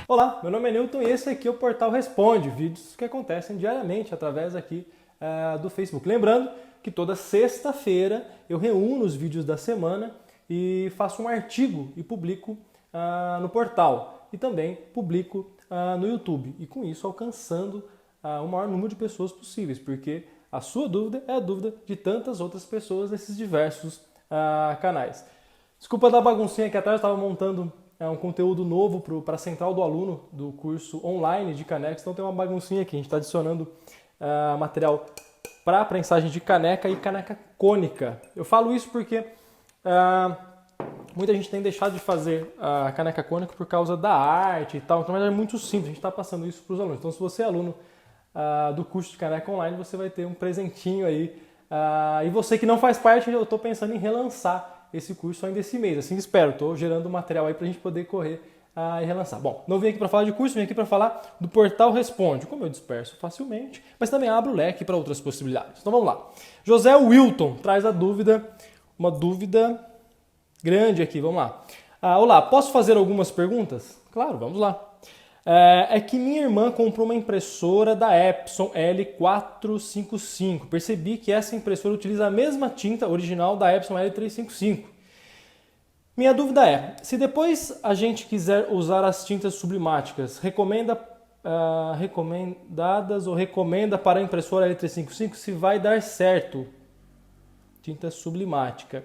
Olá, meu nome é Newton e esse aqui é o Portal Responde, vídeos que acontecem diariamente através aqui do Facebook. Lembrando que toda sexta-feira eu reúno os vídeos da semana e faço um artigo e publico no portal e também publico no YouTube. E com isso alcançando o maior número de pessoas possíveis, porque a sua dúvida é a dúvida de tantas outras pessoas nesses diversos canais. Desculpa da baguncinha aqui atrás, eu estava montando um conteúdo novo para a central do aluno do curso online de canecas, então tem uma baguncinha aqui, a gente está adicionando material para prensagem de caneca e caneca cônica. Eu falo isso porque muita gente tem deixado de fazer a caneca cônica por causa da arte e tal, então é muito simples, a gente está passando isso para os alunos. Então se você é aluno do curso de caneca online, você vai ter um presentinho aí. E você que não faz parte, eu estou pensando em relançar esse curso ainda esse mês, assim espero. Estou gerando material aí para a gente poder correr e relançar. Bom, não vim aqui para falar de curso, vim aqui para falar do Portal Responde, como eu disperso facilmente, mas também abro o leque para outras possibilidades. Então vamos lá. José Wilton traz a dúvida, uma dúvida grande aqui, vamos lá. Olá, posso fazer algumas perguntas? Claro, vamos lá. É que minha irmã comprou uma impressora da Epson L455. Percebi que essa impressora utiliza a mesma tinta original da Epson L355. Minha dúvida é, se depois a gente quiser usar as tintas sublimáticas, recomendadas ou recomenda para a impressora L355, se vai dar certo? Tinta sublimática.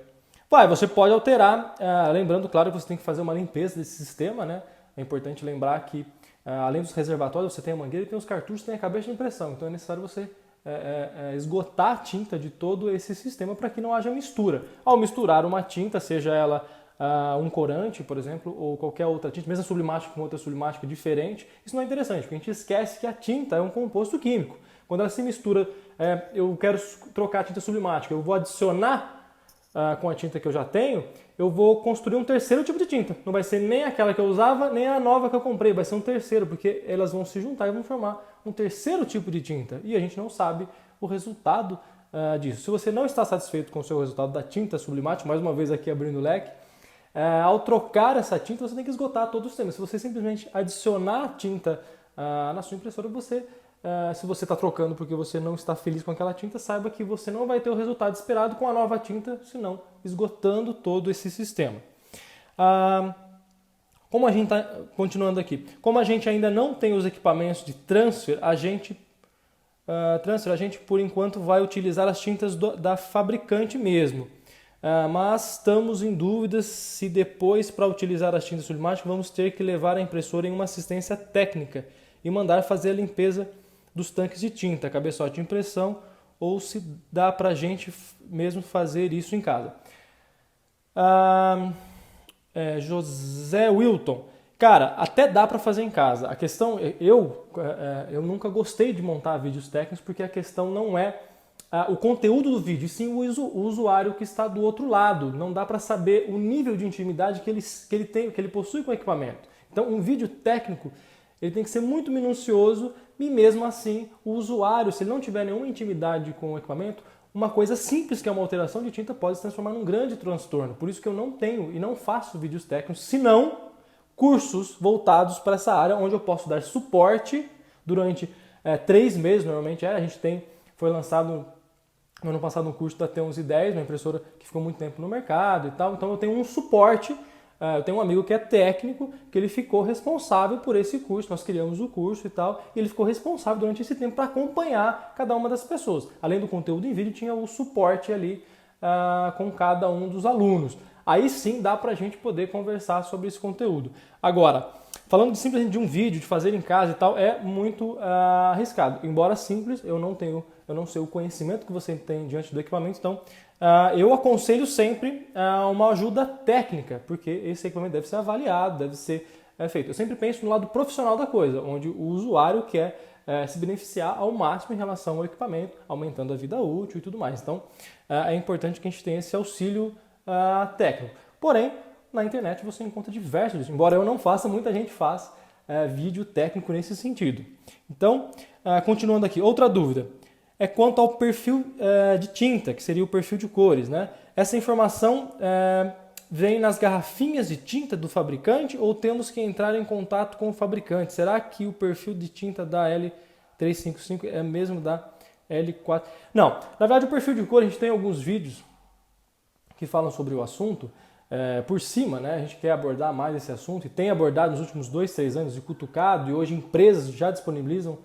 Você pode alterar, lembrando, claro, que você tem que fazer uma limpeza desse sistema, né? É importante lembrar que além dos reservatórios, você tem a mangueira e tem os cartuchos, tem a cabeça de impressão. Então é necessário você esgotar a tinta de todo esse sistema para que não haja mistura. Ao misturar uma tinta, seja ela um corante, por exemplo, ou qualquer outra tinta, mesmo sublimática com outra sublimática diferente, isso não é interessante, porque a gente esquece que a tinta é um composto químico. Quando ela se mistura, eu quero trocar a tinta sublimática, eu vou adicionar com a tinta que eu já tenho, eu vou construir um terceiro tipo de tinta. Não vai ser nem aquela que eu usava, nem a nova que eu comprei, vai ser um terceiro, porque elas vão se juntar e vão formar um terceiro tipo de tinta. E a gente não sabe o resultado disso. Se você não está satisfeito com o seu resultado da tinta sublimática, mais uma vez aqui abrindo o leque, ao trocar essa tinta, você tem que esgotar todo o sistema. Se você simplesmente adicionar tinta na sua impressora, se você está trocando porque você não está feliz com aquela tinta, saiba que você não vai ter o resultado esperado com a nova tinta, senão esgotando todo esse sistema. Como a gente está continuando aqui, como a gente ainda não tem os equipamentos de transfer, a gente por enquanto vai utilizar as tintas da fabricante mesmo. Mas estamos em dúvidas se depois, para utilizar as tintas sublimáticas, vamos ter que levar a impressora em uma assistência técnica e mandar fazer a limpeza dos tanques de tinta, cabeçote de impressão, ou se dá para a gente mesmo fazer isso em casa. José Wilton, cara, até dá para fazer em casa. A questão, eu nunca gostei de montar vídeos técnicos porque a questão não é o conteúdo do vídeo, e sim o usuário que está do outro lado. Não dá para saber o nível de intimidade que ele possui com o equipamento. Então, um vídeo técnico ele tem que ser muito minucioso e mesmo assim o usuário, se ele não tiver nenhuma intimidade com o equipamento, uma coisa simples que é uma alteração de tinta pode se transformar num grande transtorno. Por isso que eu não tenho e não faço vídeos técnicos, senão cursos voltados para essa área, onde eu posso dar suporte durante 3 meses, normalmente a gente foi lançado no ano passado um curso da T1110, uma impressora que ficou muito tempo no mercado e tal, então eu tenho um suporte. Eu tenho um amigo que é técnico, que ele ficou responsável por esse curso, nós criamos o curso e tal, e ele ficou responsável durante esse tempo para acompanhar cada uma das pessoas. Além do conteúdo em vídeo, tinha o suporte ali com cada um dos alunos. Aí sim dá para a gente poder conversar sobre esse conteúdo. Agora, falando simplesmente de um vídeo, de fazer em casa e tal, é muito arriscado. Embora simples, eu não sei o conhecimento que você tem diante do equipamento, então eu aconselho sempre uma ajuda técnica, porque esse equipamento deve ser avaliado, deve ser feito. Eu sempre penso no lado profissional da coisa, onde o usuário quer se beneficiar ao máximo em relação ao equipamento, aumentando a vida útil e tudo mais. Então, é importante que a gente tenha esse auxílio técnico. Porém, na internet você encontra diversos, embora eu não faça, muita gente faz vídeo técnico nesse sentido. Então, continuando aqui, outra dúvida é quanto ao perfil de tinta, que seria o perfil de cores, né? Essa informação vem nas garrafinhas de tinta do fabricante ou temos que entrar em contato com o fabricante? Será que o perfil de tinta da L355 é mesmo da L4? Não, na verdade o perfil de cor, a gente tem alguns vídeos que falam sobre o assunto, por cima, né? A gente quer abordar mais esse assunto e tem abordado nos últimos 2, 3 anos de cutucado, e hoje empresas já disponibilizam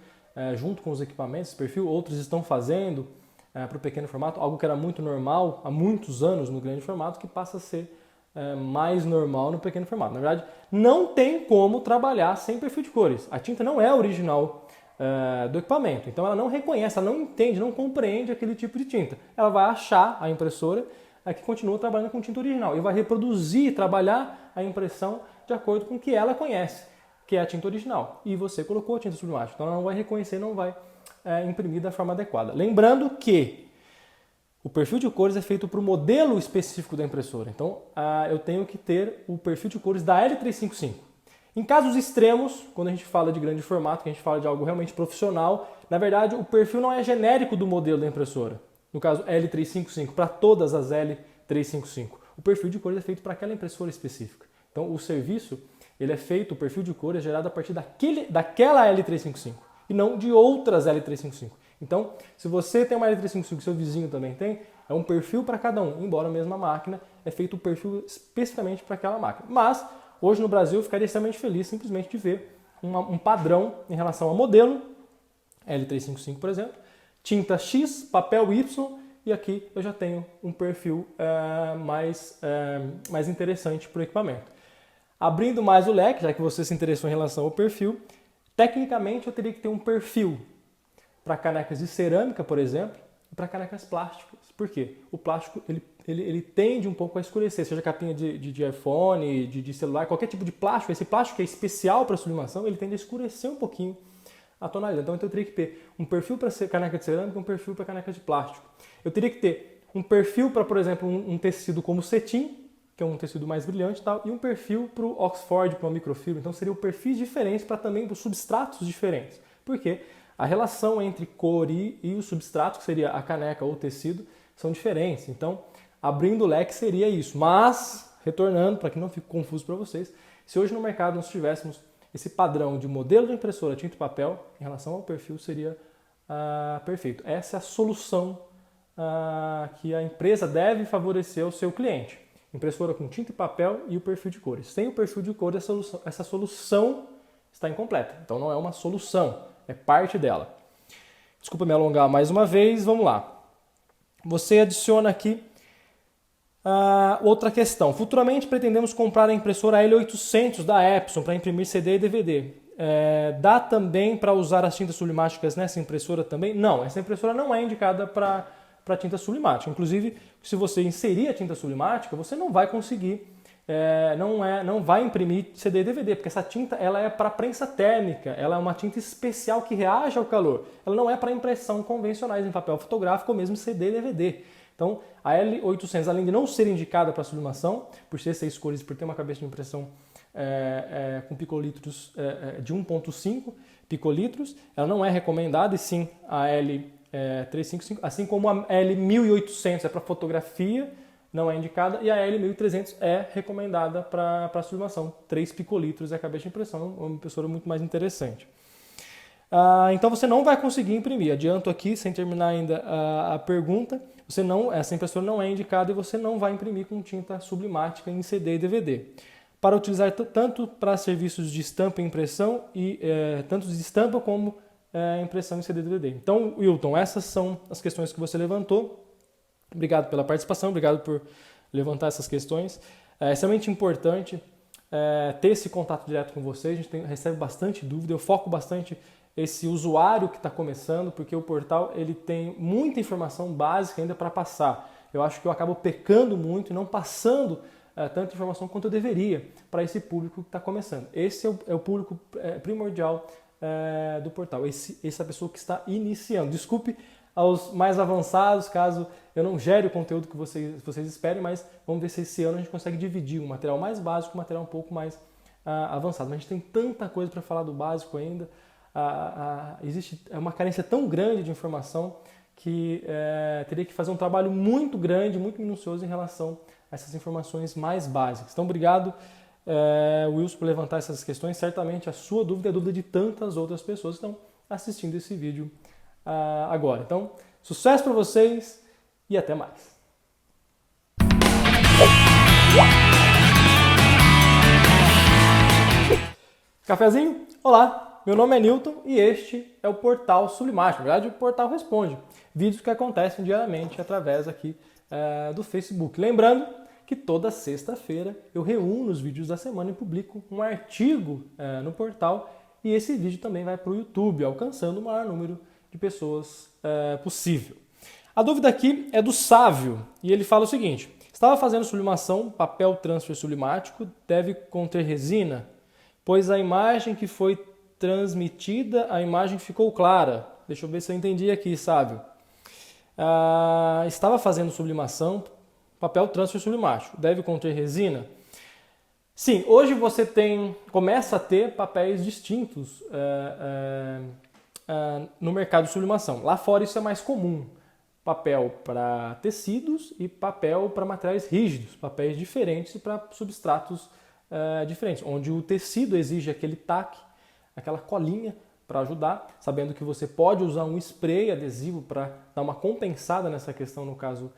junto com os equipamentos esse perfil, outros estão fazendo para o pequeno formato, algo que era muito normal há muitos anos no grande formato, que passa a ser mais normal no pequeno formato. Na verdade, não tem como trabalhar sem perfil de cores. A tinta não é original do equipamento, então ela não reconhece, ela não entende, não compreende aquele tipo de tinta. Ela vai achar a impressora que continua trabalhando com tinta original e vai reproduzir, trabalhar a impressão de acordo com o que ela conhece, que é a tinta original. E você colocou a tinta sublimática, então ela não vai reconhecer, não vai imprimir da forma adequada. Lembrando que o perfil de cores é feito para o modelo específico da impressora. Então eu tenho que ter o perfil de cores da L355. Em casos extremos, quando a gente fala de grande formato, que a gente fala de algo realmente profissional, na verdade o perfil não é genérico do modelo da impressora. No caso L355, para todas as L355. O perfil de cores é feito para aquela impressora específica. Então o serviço, ele é feito, o perfil de cores é gerado a partir daquela L355 e não de outras L355. Então, se você tem uma L355 e seu vizinho também tem, é um perfil para cada um, embora a mesma máquina, é feito o perfil especificamente para aquela máquina. Mas, hoje no Brasil, eu ficaria extremamente feliz simplesmente de ver um padrão em relação ao modelo, L355, por exemplo, tinta X, papel Y, e aqui eu já tenho um perfil mais interessante para o equipamento. Abrindo mais o leque, já que você se interessou em relação ao perfil, tecnicamente eu teria que ter um perfil para canecas de cerâmica, por exemplo, e para canecas plásticas. Por quê? O plástico ele tende um pouco a escurecer, seja capinha de iPhone, de celular, qualquer tipo de plástico. Esse plástico que é especial para sublimação, ele tende a escurecer um pouquinho a tonalidade. Então eu teria que ter um perfil para caneca de cerâmica e um perfil para caneca de plástico. Eu teria que ter um perfil para, por exemplo, um tecido como cetim, que é um tecido mais brilhante e tal, e um perfil para o Oxford, para o microfibra. Então seriam perfis diferentes para também os substratos diferentes. Por quê? A relação entre cor e o substrato, que seria a caneca ou o tecido, são diferentes. Então, abrindo o leque seria isso. Mas, retornando, para que não fique confuso para vocês, se hoje no mercado nós tivéssemos esse padrão de modelo de impressora tinta e papel, em relação ao perfil, seria perfeito. Essa é a solução que a empresa deve favorecer ao seu cliente. Impressora com tinta e papel e o perfil de cores. Sem o perfil de cores, essa solução está incompleta. Então, não é uma solução. É parte dela. Desculpa me alongar mais uma vez, vamos lá. Você adiciona aqui outra questão. Futuramente pretendemos comprar a impressora L800 da Epson para imprimir CD e DVD. Dá também para usar as tintas sublimáticas nessa impressora também? Não, essa impressora não é indicada para tinta sublimática. Inclusive, se você inserir a tinta sublimática, você não vai conseguir não vai imprimir CD e DVD, porque essa tinta ela é para prensa térmica, ela é uma tinta especial que reage ao calor. Ela não é para impressão convencionais em papel fotográfico ou mesmo CD e DVD. Então, a L800, além de não ser indicada para sublimação, por ser 6 cores e por ter uma cabeça de impressão com picolitros de 1,5 picolitros, ela não é recomendada, e sim a L355, assim como a L1800 é para fotografia, não é indicada, e a L1300 é recomendada para sublimação. 3 picolitros é a cabeça de impressão, uma impressora muito mais interessante. Então você não vai conseguir imprimir. Adianto aqui, sem terminar ainda a pergunta, essa impressora não é indicada e você não vai imprimir com tinta sublimática em CD e DVD. Para utilizar tanto para serviços de estampa e impressão, tanto de estampa como impressão em CD e DVD. Então, Wilton, essas são as questões que você levantou. Obrigado pela participação, obrigado por levantar essas questões. É extremamente importante ter esse contato direto com vocês, a gente recebe bastante dúvida, eu foco bastante esse usuário que está começando, porque o portal ele tem muita informação básica ainda para passar. Eu acho que eu acabo pecando muito e não passando tanta informação quanto eu deveria para esse público que está começando. Esse é o público primordial do portal, essa pessoa que está iniciando. Desculpe aos mais avançados, caso eu não gere o conteúdo que vocês esperem, mas vamos ver se esse ano a gente consegue dividir um material mais básico, um material um pouco mais avançado. Mas a gente tem tanta coisa para falar do básico ainda, existe uma carência tão grande de informação que teria que fazer um trabalho muito grande, muito minucioso em relação essas informações mais básicas. Então, obrigado, Wilson, por levantar essas questões. Certamente a sua dúvida é a dúvida de tantas outras pessoas que estão assistindo esse vídeo agora. Então, sucesso para vocês e até mais. Cafezinho? Olá, meu nome é Newton e este é o Portal Sublimático. Na verdade, o Portal Responde. Vídeos que acontecem diariamente através aqui do Facebook. Lembrando que toda sexta-feira eu reúno os vídeos da semana e publico um artigo no portal e esse vídeo também vai para o YouTube, alcançando o maior número de pessoas possível. A dúvida aqui é do Sávio e ele fala o seguinte: estava fazendo sublimação, papel transfer sublimático deve conter resina, pois a imagem que foi transmitida, a imagem ficou clara. Deixa eu ver se eu entendi aqui, Sávio. Estava fazendo sublimação, papel transfer sublimático, deve conter resina? Sim, hoje você começa a ter papéis distintos no mercado de sublimação. Lá fora isso é mais comum. Papel para tecidos e papel para materiais rígidos, papéis diferentes para substratos diferentes, onde o tecido exige aquele taque, aquela colinha para ajudar, sabendo que você pode usar um spray adesivo para dar uma compensada nessa questão no caso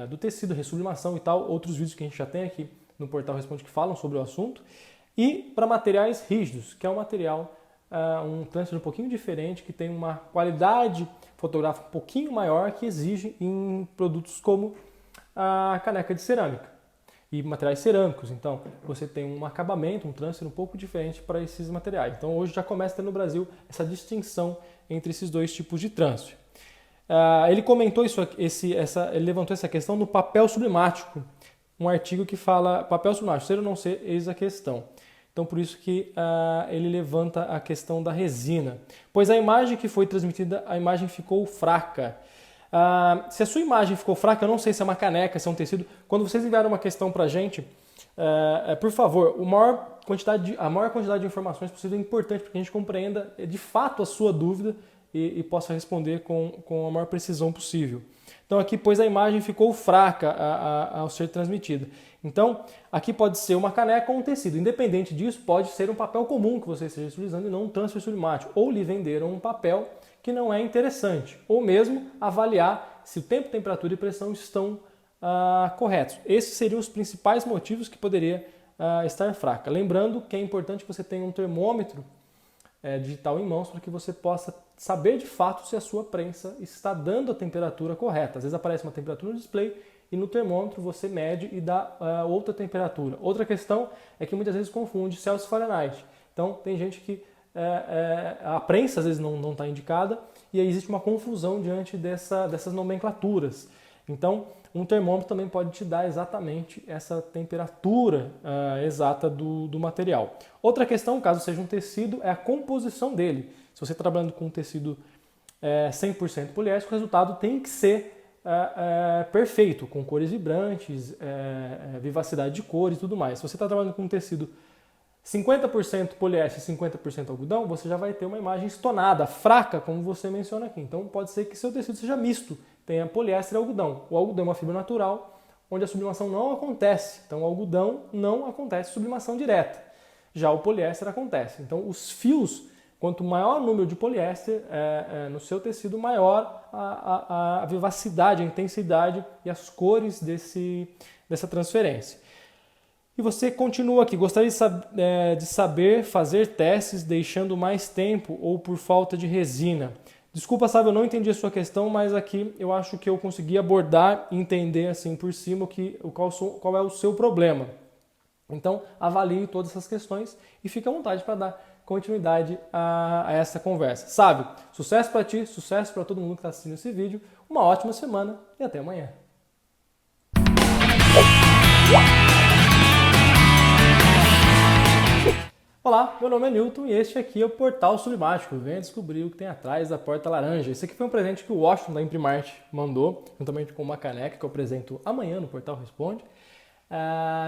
do tecido, ressublimação e tal, outros vídeos que a gente já tem aqui no Portal Responde que falam sobre o assunto, e para materiais rígidos, que é um material, um transfer um pouquinho diferente, que tem uma qualidade fotográfica um pouquinho maior, que exige em produtos como a caneca de cerâmica e materiais cerâmicos. Então, você tem um acabamento, um transfer um pouco diferente para esses materiais. Então, hoje já começa a ter no Brasil essa distinção entre esses dois tipos de transfer. Ele comentou ele levantou essa questão no papel sublimático, um artigo que fala papel sublimático, ser ou não ser, eis a questão. Então, por isso que ele levanta a questão da resina. Pois a imagem que foi transmitida, a imagem ficou fraca. Se a sua imagem ficou fraca, eu não sei se é uma caneca, se é um tecido. Quando vocês enviaram uma questão para a gente, por favor, a maior quantidade de informações possível é importante para que a gente compreenda de fato a sua dúvida e possa responder com a maior precisão possível. Então aqui, pois a imagem ficou fraca ao ser transmitida. Então, aqui pode ser uma caneca ou um tecido. Independente disso, pode ser um papel comum que você esteja utilizando e não um transfer sublimático. Ou lhe venderam um papel que não é interessante. Ou mesmo avaliar se o tempo, temperatura e pressão estão corretos. Esses seriam os principais motivos que poderia estar fraca. Lembrando que é importante que você tenha um termômetro digital em mãos para que você possa saber de fato se a sua prensa está dando a temperatura correta. Às vezes aparece uma temperatura no display e no termômetro você mede e dá outra temperatura. Outra questão é que muitas vezes confunde Celsius e Fahrenheit. Então tem gente que a prensa às vezes não está indicada e aí existe uma confusão diante dessas nomenclaturas. Então um termômetro também pode te dar exatamente essa temperatura exata do material. Outra questão, caso seja um tecido, é a composição dele. Se você está trabalhando com um tecido 100% poliéster, o resultado tem que ser perfeito, com cores vibrantes, vivacidade de cores e tudo mais. Se você está trabalhando com um tecido 50% poliéster e 50% algodão, você já vai ter uma imagem estonada, fraca, como você menciona aqui. Então pode ser que seu tecido seja misto, tenha poliéster e algodão. O algodão é uma fibra natural, onde a sublimação não acontece. Então o algodão não acontece sublimação direta. Já o poliéster acontece. Então os fios, quanto maior o número de poliéster no seu tecido, maior a vivacidade, a intensidade e as cores dessa transferência. E você continua aqui, gostaria de saber fazer testes deixando mais tempo ou por falta de resina. Desculpa, sabe, eu não entendi a sua questão, mas aqui eu acho que eu consegui abordar e entender assim por cima qual é o seu problema. Então, avalie todas essas questões e fique à vontade para dar continuidade a essa conversa. Sabe, sucesso para ti, sucesso para todo mundo que está assistindo esse vídeo, uma ótima semana e até amanhã. Olá, meu nome é Newton e este aqui é o Portal Sublimático. Venha descobrir o que tem atrás da porta laranja. Esse aqui foi um presente que o Washington da Imprimart mandou, juntamente com uma caneca que eu apresento amanhã no Portal Responde.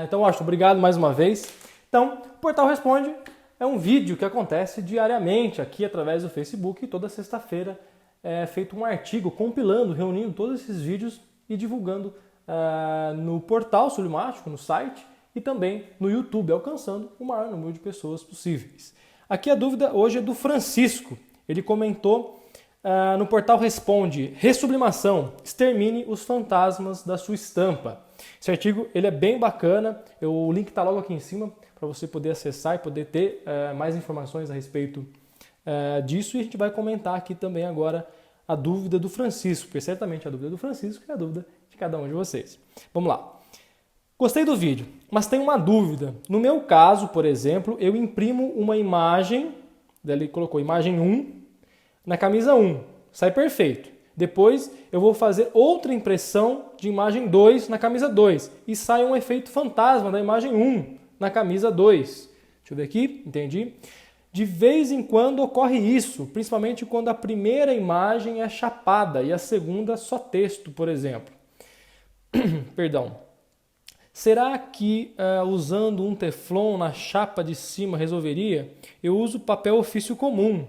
Então, Washington, obrigado mais uma vez. Então, o Portal Responde é um vídeo que acontece diariamente aqui através do Facebook e toda sexta-feira é feito um artigo compilando, reunindo todos esses vídeos e divulgando no portal Sublimático, no site, e também no YouTube, alcançando o maior número de pessoas possíveis. Aqui a dúvida hoje é do Francisco. Ele comentou no portal Responde: Ressublimação, extermine os fantasmas da sua estampa. Esse artigo ele é bem bacana, o link está logo aqui em cima para você poder acessar e poder ter mais informações a respeito disso, e a gente vai comentar aqui também agora a dúvida do Francisco, porque certamente a dúvida do Francisco é a dúvida de cada um de vocês. Vamos lá. Gostei do vídeo, mas tenho uma dúvida. No meu caso, por exemplo, eu imprimo uma imagem, ele colocou imagem 1 na camisa 1, sai perfeito. Depois eu vou fazer outra impressão de imagem 2 na camisa 2 e sai um efeito fantasma da imagem 1 na camisa 2. Deixa eu ver aqui, entendi. De vez em quando ocorre isso, principalmente quando a primeira imagem é chapada e a segunda só texto, por exemplo. Perdão. Será que usando um teflon na chapa de cima resolveria? Eu uso papel ofício comum.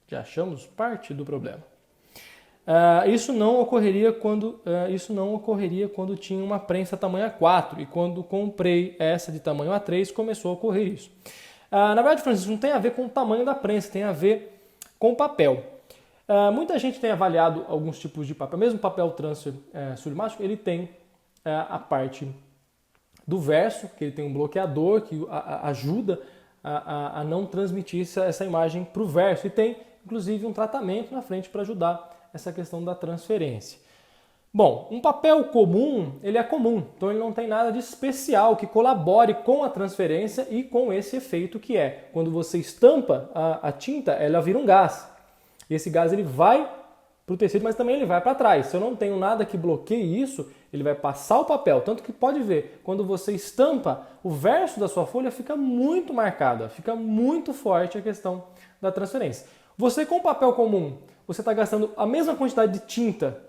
Já achamos parte do problema. Isso não ocorreria quando tinha uma prensa tamanho A4, e quando comprei essa de tamanho A3 começou a ocorrer isso. Na verdade, Francisco, não tem a ver com o tamanho da prensa, tem a ver com o papel. Muita gente tem avaliado alguns tipos de papel, mesmo o papel transfer sublimático, ele tem a parte do verso, que ele tem um bloqueador que ajuda a não transmitir essa imagem para o verso, e tem inclusive um tratamento na frente para ajudar essa questão da transferência. Bom, um papel comum, ele é comum, então ele não tem nada de especial que colabore com a transferência e com esse efeito que é, quando você estampa a tinta, ela vira um gás. E esse gás ele vai para o tecido, mas também ele vai para trás. Se eu não tenho nada que bloqueie isso, ele vai passar o papel. Tanto que pode ver, quando você estampa, o verso da sua folha fica muito marcado, fica muito forte a questão da transferência. Você com papel comum, você está gastando a mesma quantidade de tinta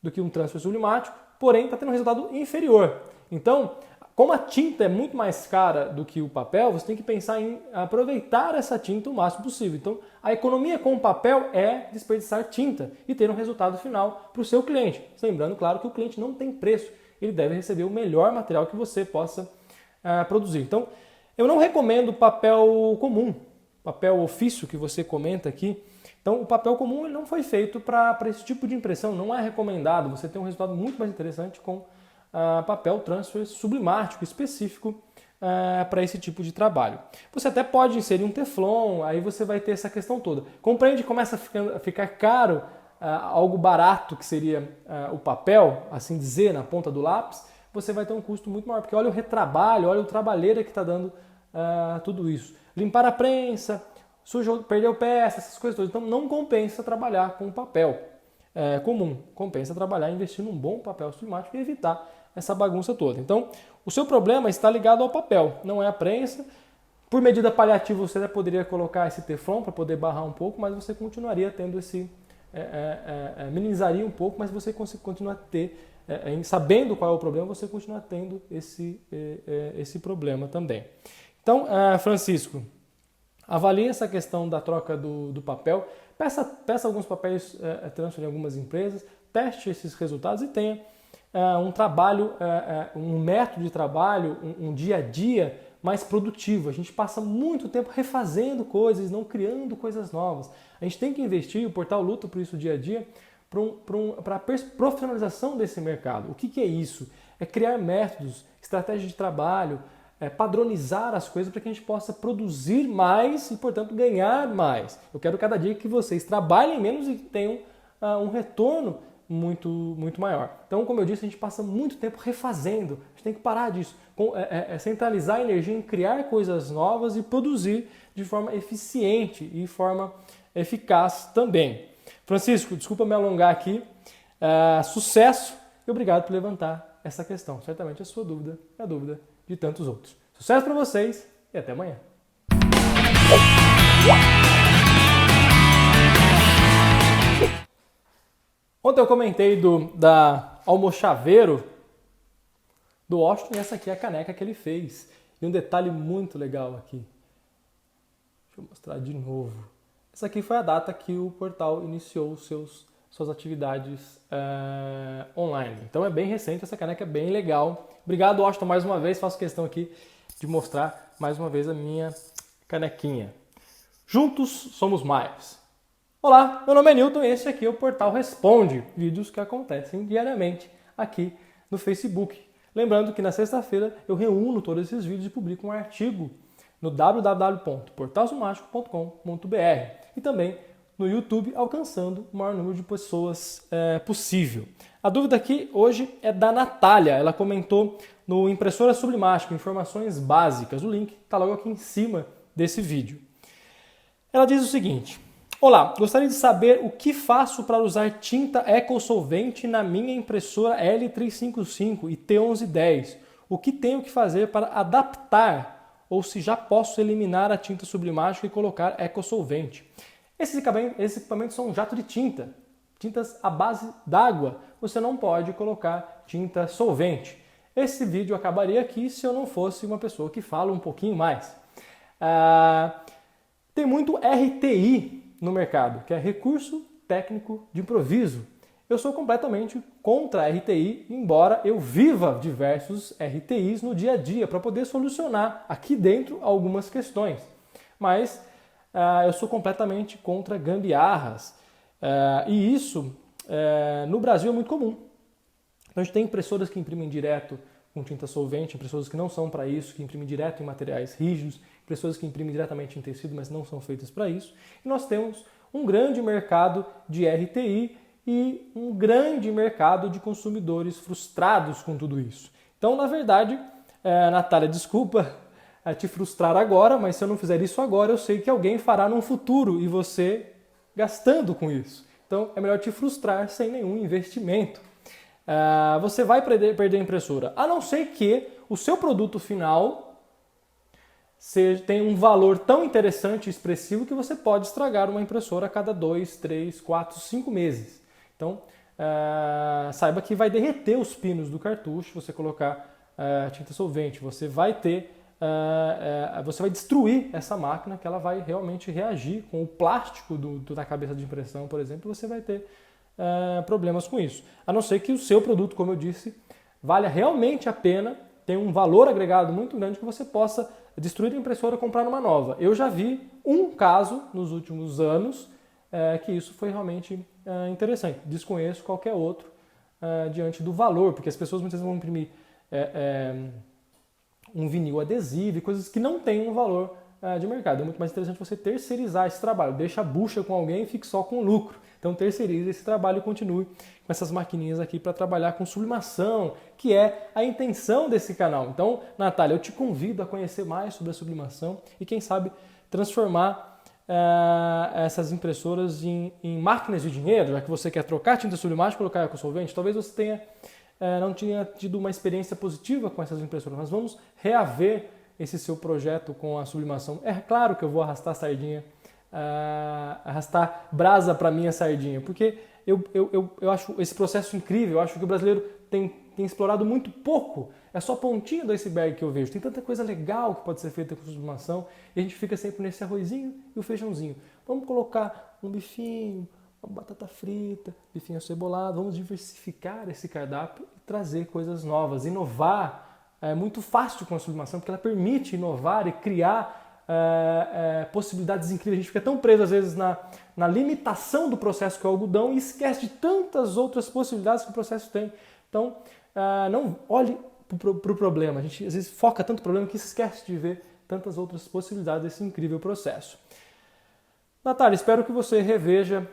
do que um transfer sublimático, porém está tendo um resultado inferior. Então, como a tinta é muito mais cara do que o papel, você tem que pensar em aproveitar essa tinta o máximo possível. Então, a economia com o papel é desperdiçar tinta e ter um resultado final para o seu cliente. Lembrando, claro, que o cliente não tem preço, ele deve receber o melhor material que você possa produzir. Então, eu não recomendo papel comum, papel ofício que você comenta aqui. Então, o papel comum ele não foi feito para esse tipo de impressão, não é recomendado. Você tem um resultado muito mais interessante com papel transfer sublimático específico para esse tipo de trabalho. Você até pode inserir um teflon, aí você vai ter essa questão toda. Compreende, começa a ficar caro algo barato que seria o papel, assim dizer, na ponta do lápis, você vai ter um custo muito maior, porque olha o retrabalho, olha o trabalheira que está dando tudo isso. Limpar a prensa, sujou, perdeu peça, essas coisas todas. Então não compensa trabalhar com papel comum. Compensa trabalhar, investir num bom papel sublimático e evitar essa bagunça toda. Então, o seu problema está ligado ao papel, não é a prensa. Por medida paliativa, você até poderia colocar esse teflon para poder barrar um pouco, mas você continuaria tendo esse... minimizaria um pouco, mas você continua a ter... sabendo qual é o problema, você continua tendo esse problema também. Então, Francisco, avalie essa questão da troca do papel, peça alguns papéis transfer em algumas empresas, teste esses resultados e tenha um trabalho, um método de trabalho, um dia a dia mais produtivo. A gente passa muito tempo refazendo coisas, não criando coisas novas. A gente tem que investir, o portal luta por isso dia a dia, para a profissionalização desse mercado. O que é isso? É criar métodos, estratégias de trabalho, padronizar as coisas para que a gente possa produzir mais e, portanto, ganhar mais. Eu quero cada dia que vocês trabalhem menos e tenham um retorno muito maior. Então, como eu disse, a gente passa muito tempo refazendo. A gente tem que parar disso. Centralizar a energia em criar coisas novas e produzir de forma eficiente e forma eficaz também. Francisco, desculpa me alongar aqui. Sucesso e obrigado por levantar essa questão. Certamente a sua dúvida é a dúvida de tantos outros. Sucesso para vocês e até amanhã. Ontem eu comentei da almochaveiro do Washington e essa aqui é a caneca que ele fez. E um detalhe muito legal aqui. Deixa eu mostrar de novo. Essa aqui foi a data que o portal iniciou os seus suas atividades online. Então é bem recente, essa caneca é bem legal. Obrigado, Washington, mais uma vez. Faço questão aqui de mostrar mais uma vez a minha canequinha. Juntos somos mais. Olá, meu nome é Newton e esse aqui é o Portal Responde, vídeos que acontecem diariamente aqui no Facebook. Lembrando que na sexta-feira eu reúno todos esses vídeos e publico um artigo no www.portalzomático.com.br e também no YouTube, alcançando o maior número de pessoas possível. A dúvida aqui hoje é da Natália. Ela comentou no Impressora Sublimático, informações básicas. O link está logo aqui em cima desse vídeo. Ela diz o seguinte: olá, gostaria de saber o que faço para usar tinta ecosolvente na minha impressora L355 e T1110. O que tenho que fazer para adaptar ou se já posso eliminar a tinta sublimática e colocar ecosolvente? Esses equipamentos são um jato de tinta, tintas à base d'água. Você não pode colocar tinta solvente. Esse vídeo acabaria aqui se eu não fosse uma pessoa que fala um pouquinho mais. Tem muito RTI no mercado, que é Recurso Técnico de Improviso. Eu sou completamente contra a RTI, embora eu viva diversos RTIs no dia a dia para poder solucionar aqui dentro algumas questões. Mas eu sou completamente contra gambiarras. E isso no Brasil é muito comum. Então a gente tem impressoras que imprimem direto com tinta solvente, impressoras que não são para isso, que imprimem direto em materiais rígidos, impressoras que imprimem diretamente em tecido, mas não são feitas para isso. E nós temos um grande mercado de RTI e um grande mercado de consumidores frustrados com tudo isso. Então, na verdade, Natália, desculpa te frustrar agora, mas se eu não fizer isso agora, eu sei que alguém fará no futuro e você gastando com isso. Então, é melhor te frustrar sem nenhum investimento. Você vai perder a impressora, a não ser que o seu produto final tenha um valor tão interessante e expressivo que você pode estragar uma impressora a cada 2, 3, 4, 5 meses. Então, saiba que vai derreter os pinos do cartucho, você colocar tinta solvente, você vai destruir essa máquina, que ela vai realmente reagir com o plástico da cabeça de impressão, por exemplo, você vai ter problemas com isso. A não ser que o seu produto, como eu disse, valha realmente a pena, tem um valor agregado muito grande que você possa destruir a impressora e comprar uma nova. Eu já vi um caso nos últimos anos que isso foi realmente interessante. Desconheço qualquer outro diante do valor, porque as pessoas muitas vezes vão imprimir um vinil adesivo e coisas que não têm um valor de mercado. É muito mais interessante você terceirizar esse trabalho. Deixa a bucha com alguém e fique só com o lucro. Então terceirize esse trabalho e continue com essas maquininhas aqui para trabalhar com sublimação, que é a intenção desse canal. Então, Natália, eu te convido a conhecer mais sobre a sublimação e quem sabe transformar essas impressoras em máquinas de dinheiro, já que você quer trocar tinta sublimática e colocar ecosolvente. Talvez você não tenha tido uma experiência positiva com essas impressoras. Nós vamos reaver esse seu projeto com a sublimação. É claro que eu vou arrastar sardinha, arrastar brasa para minha sardinha, porque eu acho esse processo incrível. Eu acho que o brasileiro tem explorado muito pouco. É só a pontinha do iceberg que eu vejo. Tem tanta coisa legal que pode ser feita com sublimação e a gente fica sempre nesse arrozinho e o feijãozinho. Vamos colocar um bifinho, uma batata frita, bifinho acebolado. Vamos diversificar esse cardápio e trazer coisas novas, inovar. É muito fácil com a sublimação, porque ela permite inovar e criar possibilidades incríveis. A gente fica tão preso às vezes na limitação do processo que é o algodão e esquece de tantas outras possibilidades que o processo tem. Então, não olhe para o problema. A gente às vezes foca tanto no problema que esquece de ver tantas outras possibilidades desse incrível processo. Natália, espero que você reveja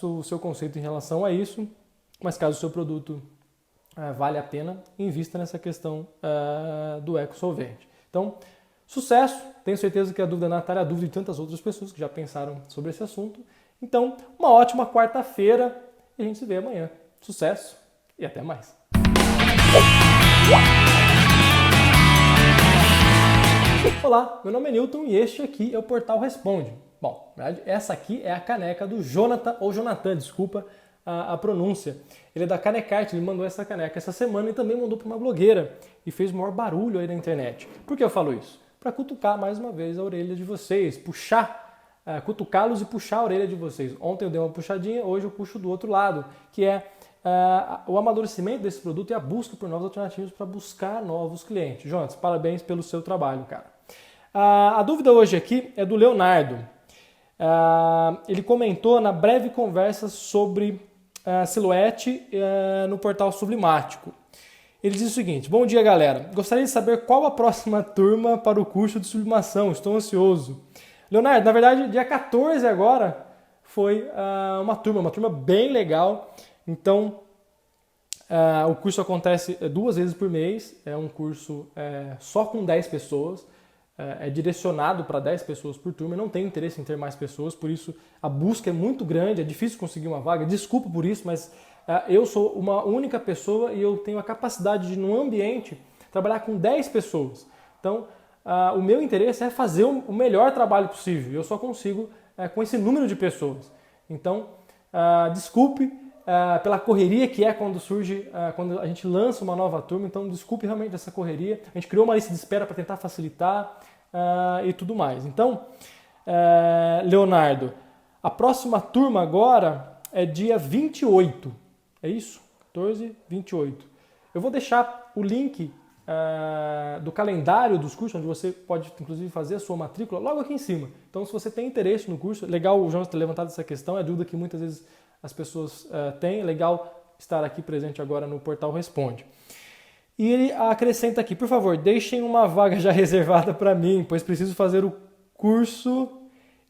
o seu conceito em relação a isso, mas caso o seu produto vale a pena, invista nessa questão do ecosolvente. Então, sucesso! Tenho certeza que a dúvida da Natália é a dúvida de tantas outras pessoas que já pensaram sobre esse assunto. Então, uma ótima quarta-feira e a gente se vê amanhã. Sucesso e até mais! Olá, meu nome é Newton e este aqui é o Portal Responde. Bom, na verdade, essa aqui é a caneca do Jonathan, ou Jonathan, desculpa a pronúncia. Ele é da Canecart, ele mandou essa caneca essa semana e também mandou para uma blogueira e fez o maior barulho aí na internet. Por que eu falo isso? Para cutucar mais uma vez a orelha de vocês, puxar cutucá-los e puxar a orelha de vocês. Ontem eu dei uma puxadinha, hoje eu puxo do outro lado, que é o amadurecimento desse produto e a busca por novas alternativas para buscar novos clientes. Jonas, parabéns pelo seu trabalho, cara. A dúvida hoje aqui é do Leonardo. Ele comentou na breve conversa sobre silhuete no portal Sublimático. Ele diz o seguinte: bom dia, galera. Gostaria de saber qual a próxima turma para o curso de sublimação. Estou ansioso. Leonardo, na verdade, dia 14 agora foi uma turma bem legal. Então, o curso acontece 2 vezes por mês. É um curso só com 10 pessoas. É direcionado para 10 pessoas por turma. Eu não tenho interesse em ter mais pessoas, por isso a busca é muito grande. É difícil conseguir uma vaga. Desculpa por isso, mas eu sou uma única pessoa e eu tenho a capacidade de, num ambiente, trabalhar com 10 pessoas. Então, o meu interesse é fazer o melhor trabalho possível. Eu só consigo com esse número de pessoas. Então, desculpe pela correria que é quando surge, quando a gente lança uma nova turma. Então, desculpe realmente essa correria. A gente criou uma lista de espera para tentar facilitar e tudo mais. Então, Leonardo, a próxima turma agora é dia 28. É isso? 14, 28. Eu vou deixar o link do calendário dos cursos, onde você pode, inclusive, fazer a sua matrícula logo aqui em cima. Então, se você tem interesse no curso, legal o Jonas ter levantado essa questão, é a dúvida que muitas vezes as pessoas têm, legal estar aqui presente agora no Portal Responde. E ele acrescenta aqui: por favor, deixem uma vaga já reservada para mim, pois preciso fazer o curso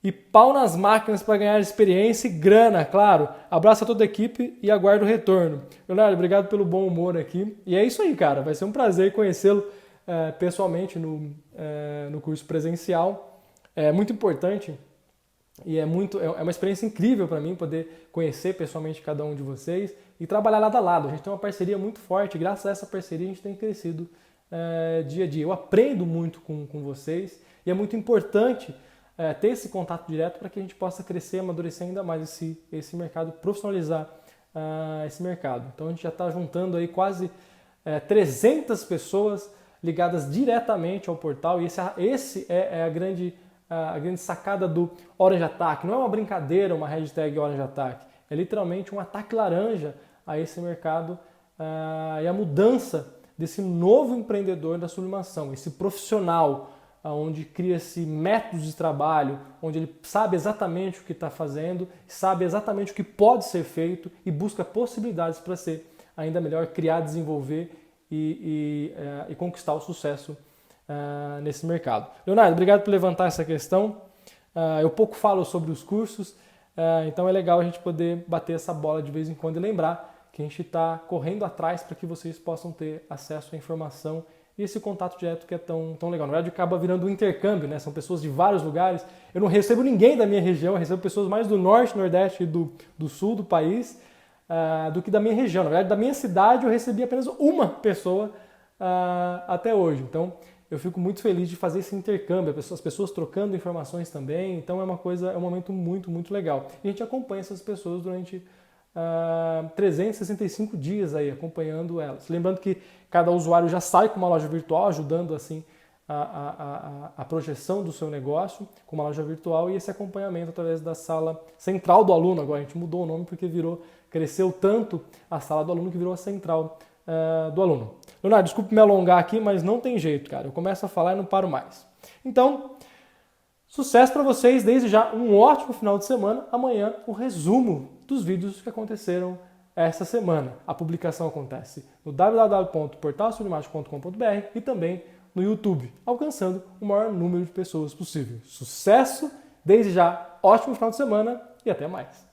e pau nas máquinas para ganhar experiência e grana, claro. Abraço a toda a equipe e aguardo o retorno. Leonardo, obrigado pelo bom humor aqui. E é isso aí, cara. Vai ser um prazer conhecê-lo pessoalmente no curso presencial. É muito importante e é uma experiência incrível para mim poder conhecer pessoalmente cada um de vocês e trabalhar lado a lado. A gente tem uma parceria muito forte. Graças a essa parceria a gente tem crescido dia a dia. Eu aprendo muito com vocês e é muito importante ter esse contato direto para que a gente possa crescer, amadurecer ainda mais esse mercado, profissionalizar esse mercado. Então a gente já está juntando aí quase 300 pessoas ligadas diretamente ao portal e esse é a grande sacada do Orange Attack. Não é uma brincadeira, uma hashtag Orange Attack, é literalmente um ataque laranja a esse mercado e a mudança desse novo empreendedor da sublimação, esse profissional onde cria-se métodos de trabalho, onde ele sabe exatamente o que está fazendo, sabe exatamente o que pode ser feito e busca possibilidades para ser ainda melhor, criar, desenvolver e conquistar o sucesso nesse mercado. Leonardo, obrigado por levantar essa questão. Eu pouco falo sobre os cursos, então é legal a gente poder bater essa bola de vez em quando e lembrar que a gente está correndo atrás para que vocês possam ter acesso à informação e esse contato direto que é tão legal. Na verdade, acaba virando um intercâmbio, né? São pessoas de vários lugares. Eu não recebo ninguém da minha região, eu recebo pessoas mais do norte, nordeste e do sul do país do que da minha região. Na verdade, da minha cidade eu recebi apenas uma pessoa até hoje. Então, eu fico muito feliz de fazer esse intercâmbio, as pessoas trocando informações também. Então, é um momento muito, muito legal. E a gente acompanha essas pessoas durante 365 dias aí, acompanhando elas. Lembrando que cada usuário já sai com uma loja virtual, ajudando assim a projeção do seu negócio com uma loja virtual e esse acompanhamento através da sala central do aluno. Agora a gente mudou o nome porque cresceu tanto a sala do aluno que virou a central do aluno. Leonardo, desculpe me alongar aqui, mas não tem jeito, cara. Eu começo a falar e não paro mais. Então, sucesso para vocês, desde já um ótimo final de semana. Amanhã o resumo dos vídeos que aconteceram essa semana. A publicação acontece no www.portalsublimático.com.br e também no YouTube, alcançando o maior número de pessoas possível. Sucesso, desde já, ótimo final de semana e até mais.